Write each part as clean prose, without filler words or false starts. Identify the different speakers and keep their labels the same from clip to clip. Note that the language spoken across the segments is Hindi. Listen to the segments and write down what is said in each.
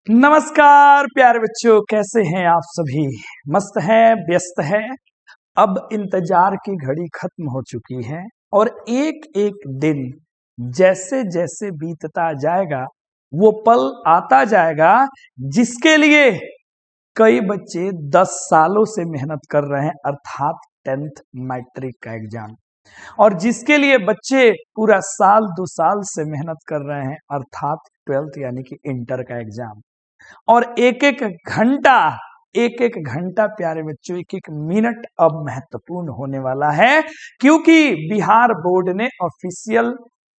Speaker 1: नमस्कार प्यारे बच्चों, कैसे हैं आप सभी? मस्त हैं, व्यस्त हैं। अब इंतजार की घड़ी खत्म हो चुकी है और एक एक दिन जैसे जैसे बीतता जाएगा वो पल आता जाएगा जिसके लिए कई बच्चे 10 सालों से मेहनत कर रहे हैं, अर्थात 10th मैट्रिक का एग्जाम। और जिसके लिए बच्चे पूरा साल 2 साल से मेहनत कर रहे हैं, अर्थात 12th यानी कि इंटर का एग्जाम। और एक एक घंटा प्यारे बच्चों, एक एक मिनट अब महत्वपूर्ण होने वाला है, क्योंकि बिहार बोर्ड ने ऑफिशियल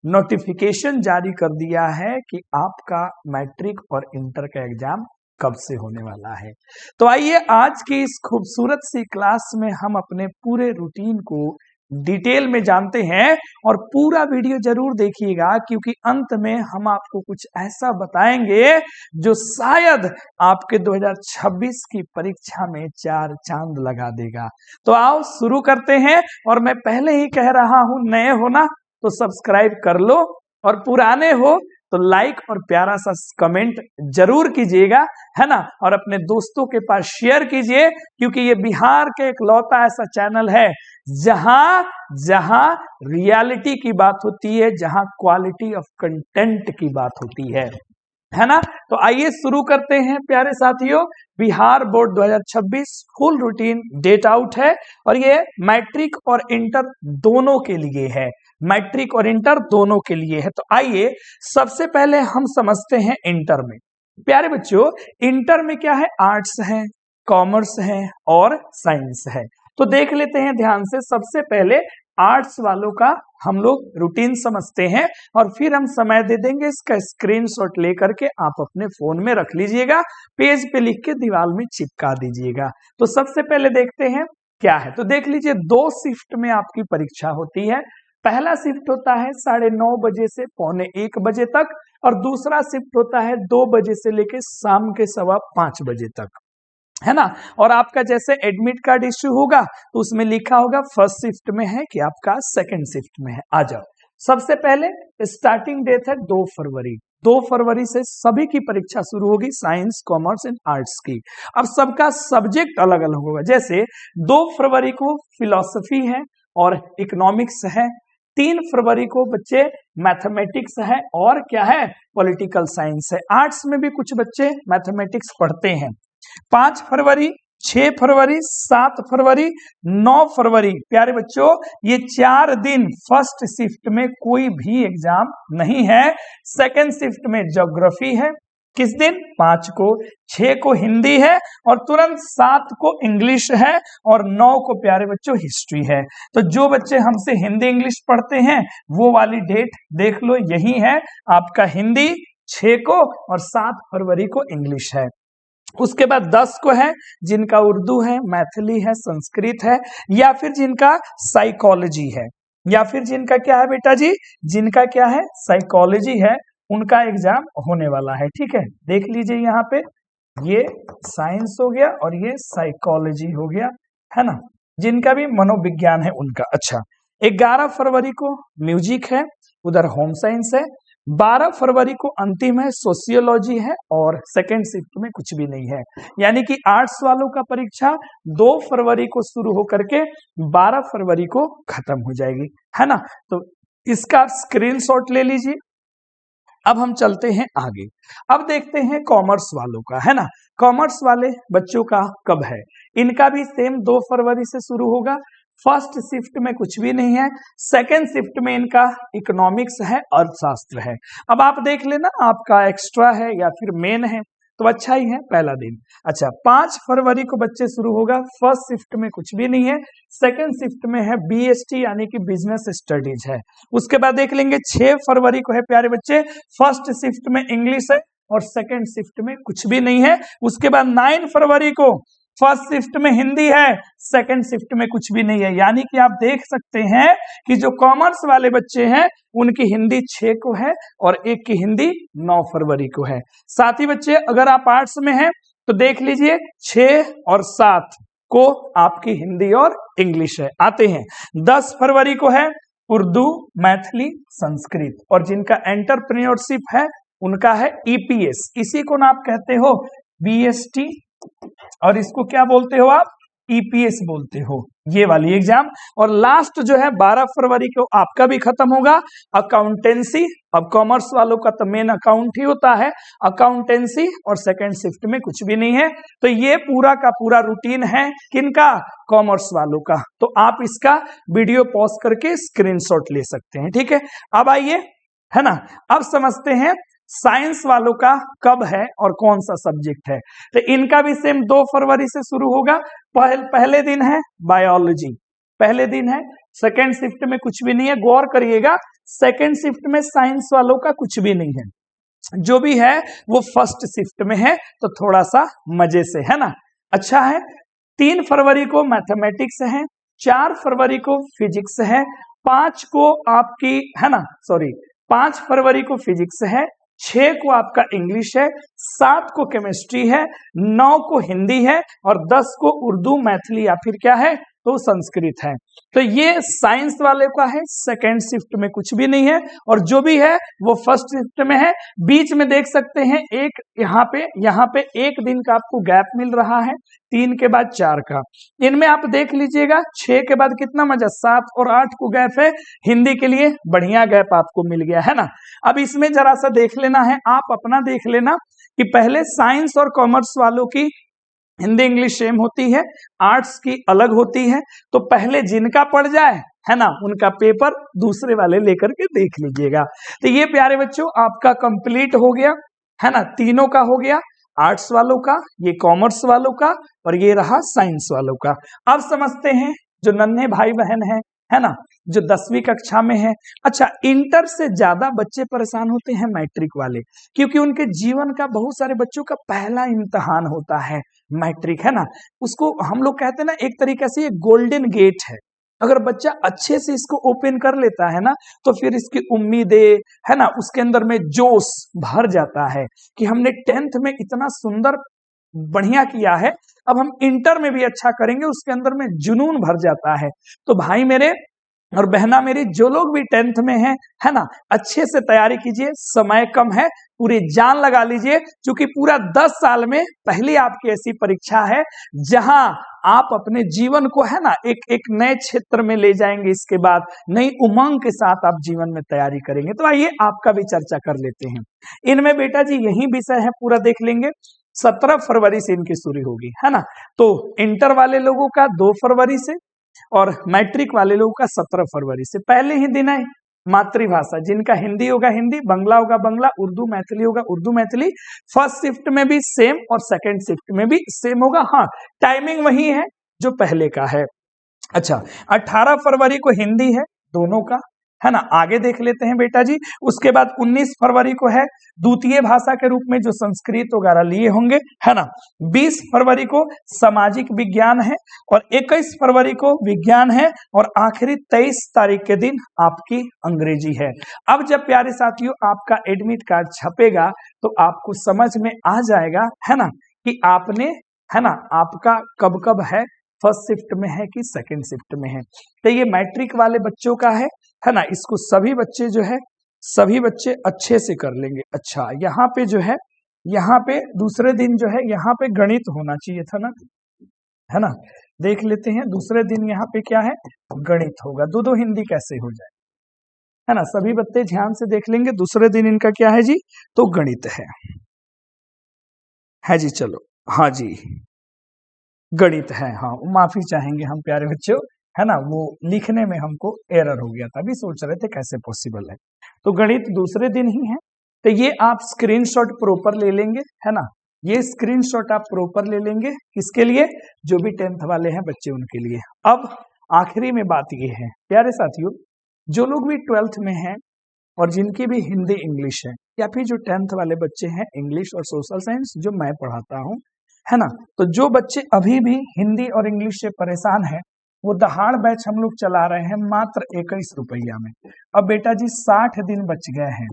Speaker 1: नोटिफिकेशन जारी कर दिया है कि आपका मैट्रिक और इंटर का एग्जाम कब से होने वाला है। तो आइए आज की इस खूबसूरत सी क्लास में हम अपने पूरे रूटीन को डिटेल में जानते हैं और पूरा वीडियो जरूर देखिएगा, क्योंकि अंत में हम आपको कुछ ऐसा बताएंगे जो शायद आपके 2026 की परीक्षा में 4 चांद लगा देगा। तो आओ शुरू करते हैं। और मैं पहले ही कह रहा हूं, नए हो ना तो सब्सक्राइब कर लो और पुराने हो तो लाइक और प्यारा सा कमेंट जरूर कीजिएगा, है ना। और अपने दोस्तों के पास शेयर कीजिए, क्योंकि ये बिहार के इकलौता ऐसा चैनल है जहां जहां रियलिटी की बात होती है, जहां क्वालिटी ऑफ कंटेंट की बात होती है ना। तो आइए शुरू करते हैं प्यारे साथियों। Bihar board 2026 full routine date out है और ये मैट्रिक और इंटर दोनों के लिए है। मैट्रिक और इंटर दोनों के लिए है। तो आइए सबसे पहले हम समझते हैं इंटर में। प्यारे बच्चों, इंटर में क्या है? आर्ट्स है, कॉमर्स है और साइंस है। तो देख लेते हैं ध्यान से। सबसे पहले आर्ट्स वालों का हम लोग रूटीन समझते हैं और फिर हम समय दे देंगे। इसका स्क्रीनशॉट लेकर के आप अपने फोन में रख लीजिएगा, पेज पे लिख के दीवार में चिपका दीजिएगा। तो सबसे पहले देखते हैं क्या है। तो देख लीजिए, 2 शिफ्ट में आपकी परीक्षा होती है। पहला शिफ्ट होता है 9:30 बजे से 1:45 बजे तक और दूसरा शिफ्ट होता है 2 बजे से लेके शाम के 5:15 बजे तक, है ना। और आपका जैसे एडमिट कार्ड इश्यू होगा तो उसमें लिखा होगा फर्स्ट शिफ्ट में है कि आपका सेकंड शिफ्ट में है। आ जाओ। सबसे पहले स्टार्टिंग डेट है 2 फरवरी। 2 फरवरी से सभी की परीक्षा शुरू होगी, साइंस, कॉमर्स एंड आर्ट्स की। अब सबका सब्जेक्ट अलग अलग होगा। जैसे 2 फरवरी को फिलॉसफी है और इकोनॉमिक्स है। 3 फरवरी को बच्चे मैथमेटिक्स है और क्या है? पॉलिटिकल साइंस है। आर्ट्स में भी कुछ बच्चे मैथमेटिक्स पढ़ते हैं। 5 फरवरी, 6 फरवरी, 7 फरवरी, 9 फरवरी। प्यारे बच्चों, ये 4 दिन फर्स्ट शिफ्ट में कोई भी एग्जाम नहीं है। सेकंड शिफ्ट में ज्योग्राफी है। किस दिन? 5 को। 6 को हिंदी है और तुरंत 7 को इंग्लिश है और 9 को प्यारे बच्चों हिस्ट्री है। तो जो बच्चे हमसे हिंदी इंग्लिश पढ़ते हैं वो वाली डेट देख लो, यही है आपका हिंदी 6 को और 7 फरवरी को इंग्लिश है। उसके बाद 10 को है जिनका उर्दू है, मैथिली है, संस्कृत है, या फिर जिनका साइकोलॉजी है, या फिर जिनका क्या है बेटा जी? जिनका क्या है? साइकोलॉजी है, उनका एग्जाम होने वाला है। ठीक है, देख लीजिए यहाँ पे, ये साइंस हो गया और ये साइकोलॉजी हो गया, है ना। जिनका भी मनोविज्ञान है उनका। अच्छा, 11 फरवरी को म्यूजिक है, उधर होम साइंस है। 12 फरवरी को अंतिम है, सोशियोलॉजी है और सेकेंड शिफ्ट में कुछ भी नहीं है। यानी कि आर्ट्स वालों का परीक्षा 2 फरवरी को शुरू होकर के 12 फरवरी को खत्म हो जाएगी, है ना। तो इसका स्क्रीनशॉट ले लीजिए। अब हम चलते हैं आगे। अब देखते हैं कॉमर्स वालों का, है ना। कॉमर्स वाले बच्चों का कब है? इनका भी सेम 2 फरवरी से शुरू होगा। फर्स्ट शिफ्ट में कुछ भी नहीं है। सेकेंड शिफ्ट में इनका इकोनॉमिक्स है, अर्थशास्त्र है। अब आप देख लेना आपका एक्स्ट्रा है या फिर मेन है, तो अच्छा ही है पहला दिन। अच्छा, 5 फरवरी को बच्चे शुरू होगा। फर्स्ट शिफ्ट में कुछ भी नहीं है। सेकेंड शिफ्ट में है बीएसटी यानी कि बिजनेस स्टडीज है। उसके बाद देख लेंगे 6 फरवरी को है प्यारे बच्चे, फर्स्ट शिफ्ट में इंग्लिश है और सेकेंड शिफ्ट में कुछ भी नहीं है। उसके बाद 9 फरवरी को फर्स्ट शिफ्ट में हिंदी है, सेकंड शिफ्ट में कुछ भी नहीं है। यानी कि आप देख सकते हैं कि जो कॉमर्स वाले बच्चे हैं उनकी हिंदी 6 को है और एक की हिंदी 9 फरवरी को है। साथ ही बच्चे अगर आप आर्ट्स में हैं तो देख लीजिए 6 और 7 को आपकी हिंदी और इंग्लिश है। आते हैं 10 फरवरी को है उर्दू, मैथिली, संस्कृत और जिनका एंटरप्रेन्योरशिप है उनका है ईपीएस, इसी को ना आप कहते हो बीएसटी और इसको क्या बोलते हो आप, ईपीएस बोलते हो, ये वाली एग्जाम। और लास्ट जो है 12 फरवरी को आपका भी खत्म होगा अकाउंटेंसी। अब कॉमर्स वालों का तो मेन अकाउंट ही होता है, अकाउंटेंसी और सेकंड शिफ्ट में कुछ भी नहीं है। तो ये पूरा का पूरा रूटीन है किनका, कॉमर्स वालों का। तो आप इसका वीडियो पॉज करके स्क्रीनशॉट ले सकते हैं, ठीक है। अब आइए, है ना, अब समझते हैं साइंस वालों का कब है और कौन सा सब्जेक्ट है। तो इनका भी सेम 2 फरवरी से शुरू होगा। पहले दिन है बायोलॉजी, पहले दिन है। सेकेंड शिफ्ट में कुछ भी नहीं है, गौर करिएगा, सेकेंड शिफ्ट में साइंस वालों का कुछ भी नहीं है, जो भी है वो फर्स्ट शिफ्ट में है। तो थोड़ा सा मजे से, है ना, अच्छा है। 3 फरवरी को मैथमेटिक्स है, 4 फरवरी को फिजिक्स है, 5 को आपकी, है ना, सॉरी 5 फरवरी को फिजिक्स है, 6 को आपका इंग्लिश है, 7 को केमिस्ट्री है, 9 को हिंदी है और 10 को उर्दू, मैथिली या फिर क्या है तो संस्कृत है। तो ये साइंस वाले का है, सेकेंड शिफ्ट में कुछ भी नहीं है और जो भी है वो फर्स्ट शिफ्ट में है। बीच में देख सकते हैं एक यहाँ पे 1 दिन का आपको गैप मिल रहा है, 3 के बाद 4 का। इनमें आप देख लीजिएगा 6 के बाद कितना मजा, 7 और 8 को गैप है, हिंदी के लिए बढ़िया गैप आपको मिल गया, है ना। अब इसमें जरा सा देख लेना है, आप अपना देख लेना कि पहले साइंस और कॉमर्स वालों की हिंदी इंग्लिश सेम होती है, आर्ट्स की अलग होती है। तो पहले जिनका पड़ जाए, है ना, उनका पेपर दूसरे वाले लेकर के देख लीजिएगा। तो ये प्यारे बच्चों आपका कंप्लीट हो गया, है ना, तीनों का हो गया, आर्ट्स वालों का, ये कॉमर्स वालों का और ये रहा साइंस वालों का। अब समझते हैं जो नन्हे भाई बहन है ना, जो 10वीं कक्षा में है। अच्छा, इंटर से ज्यादा बच्चे परेशान होते हैं मैट्रिक वाले, क्योंकि उनके जीवन का बहुत सारे बच्चों का पहला इम्तिहान होता है मैट्रिक, है ना। उसको हम लोग कहते हैं ना, एक तरीके से ये गोल्डन गेट है। अगर बच्चा अच्छे से इसको ओपन कर लेता है ना, तो फिर इसकी उम्मीदें, है ना, उसके अंदर में जोश भर जाता है कि हमने 10th में इतना सुंदर बढ़िया किया है, अब हम इंटर में भी अच्छा करेंगे, उसके अंदर में जुनून भर जाता है। तो भाई मेरे और बहना मेरी, जो लोग भी 10th में हैं, है ना, अच्छे से तैयारी कीजिए, समय कम है, पूरी जान लगा लीजिए, क्योंकि पूरा 10 साल में पहली आपकी ऐसी परीक्षा है जहां आप अपने जीवन को, है ना, एक नए क्षेत्र में ले जाएंगे। इसके बाद नई उमंग के साथ आप जीवन में तैयारी करेंगे। तो आइए आपका भी चर्चा कर लेते हैं। इनमें बेटा जी यही विषय है, पूरा देख लेंगे। 17 फरवरी से इनकी शुरू होगी, है ना। तो इंटर वाले लोगों का 2 फरवरी से और मैट्रिक वाले लोगों का 17 फरवरी से। पहले ही दिन है मातृभाषा, जिनका हिंदी होगा हिंदी, बंगला होगा बंगला, उर्दू मैथिली होगा उर्दू मैथिली। फर्स्ट शिफ्ट में भी सेम और सेकंड शिफ्ट में भी सेम होगा। हाँ, टाइमिंग वही है जो पहले का है। अच्छा, 18 फरवरी को हिंदी है दोनों का, है ना। आगे देख लेते हैं बेटा जी। उसके बाद 19 फरवरी को है द्वितीय भाषा के रूप में जो संस्कृत वगैरह लिए होंगे, है ना। 20 फरवरी को सामाजिक विज्ञान है और 21 फरवरी को विज्ञान है और आखिरी 23 तारीख के दिन आपकी अंग्रेजी है। अब जब प्यारे साथियों आपका एडमिट कार्ड छपेगा तो आपको समझ में आ जाएगा, है ना, कि आपने, है ना, आपका कब कब है, फर्स्ट शिफ्ट में है कि सेकंड शिफ्ट में है। तो ये मैट्रिक वाले बच्चों का है ना। इसको सभी बच्चे जो है, सभी बच्चे अच्छे से कर लेंगे। अच्छा, यहाँ पे जो है, यहाँ पे दूसरे दिन जो है, यहाँ पे गणित होना चाहिए था ना, है ना। देख लेते हैं दूसरे दिन यहाँ पे क्या है, गणित होगा। दो हिंदी कैसे हो जाए, है ना। सभी बच्चे ध्यान से देख लेंगे, दूसरे दिन इनका क्या है जी, तो गणित है जी। चलो, हाँ जी, गणित है। हाँ, माफी चाहेंगे हम प्यारे बच्चों, है ना, वो लिखने में हमको एरर हो गया था, अभी सोच रहे थे कैसे पॉसिबल है। तो गणित दूसरे दिन ही है। तो ये आप स्क्रीनशॉट प्रॉपर ले लेंगे, है ना। ये स्क्रीनशॉट आप प्रॉपर ले लेंगे, किसके लिए, जो भी 10th वाले हैं बच्चे उनके लिए। अब आखिरी में बात ये है प्यारे साथियों, जो लोग भी 12th में हैं और जिनकी भी हिंदी इंग्लिश है, या फिर जो 10th वाले बच्चे हैं इंग्लिश और सोशल साइंस जो मैं पढ़ाता हूँ, है ना। तो जो बच्चे अभी भी हिंदी और इंग्लिश से परेशान है, वो दहाड़ बैच हम लोग चला रहे हैं मात्र 21 रुपया में। अब बेटा जी 60 दिन बच गए हैं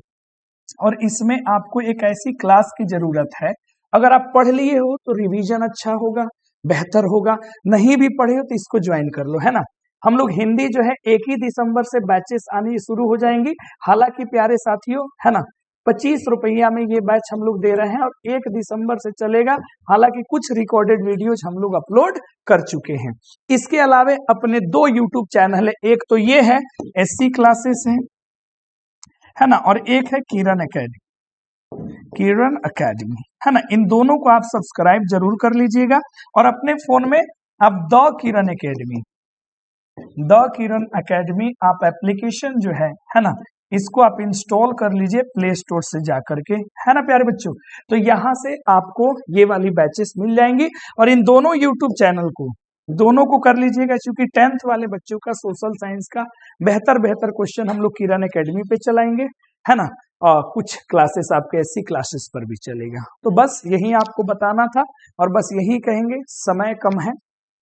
Speaker 1: और इसमें आपको एक ऐसी क्लास की जरूरत है, अगर आप पढ़ लिए हो तो रिवीजन अच्छा होगा, बेहतर होगा, नहीं भी पढ़े हो तो इसको ज्वाइन कर लो, है ना। हम लोग हिंदी जो है 1 ही दिसंबर से बैचेस आनी शुरू हो जाएंगी। हालांकि प्यारे साथियों, है ना, 25 रुपया में ये बैच हम लोग दे रहे हैं और 1 दिसंबर से चलेगा। हालांकि कुछ रिकॉर्डेड वीडियोज हम लोग अपलोड कर चुके हैं। इसके अलावा अपने 2 यूट्यूब चैनल है, एक तो ये है SC क्लासेस है ना, और एक है किरण अकेडमी है ना। इन दोनों को आप सब्सक्राइब जरूर कर लीजिएगा और अपने फोन में आप द किरण अकेडमी आप एप्लीकेशन जो है ना, इसको आप इंस्टॉल कर लीजिए प्ले स्टोर से जाकर के, है ना प्यारे बच्चों। तो यहाँ से आपको ये वाली बैचेस मिल जाएंगी और इन दोनों यूट्यूब चैनल को दोनों को कर लीजिएगा, क्योंकि 10th वाले बच्चों का सोशल साइंस का बेहतर क्वेश्चन हम लोग किरण एकेडमी पे चलाएंगे, है ना। कुछ क्लासेस आपके SC क्लासेस पर भी चलेगा। तो बस यही आपको बताना था और बस यही कहेंगे, समय कम है,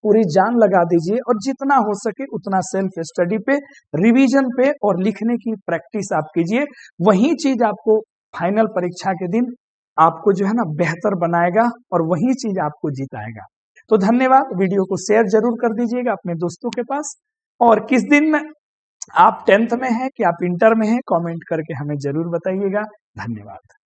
Speaker 1: पूरी जान लगा दीजिए और जितना हो सके उतना सेल्फ स्टडी पे, रिवीजन पे और लिखने की प्रैक्टिस आप कीजिए। वही चीज आपको फाइनल परीक्षा के दिन आपको जो है ना बेहतर बनाएगा और वही चीज आपको जिताएगा। तो धन्यवाद। वीडियो को शेयर जरूर कर दीजिएगा अपने दोस्तों के पास। और किस दिन में आप 10th में हैं कि आप इंटर में हैं, कमेंट करके हमें जरूर बताइएगा। धन्यवाद।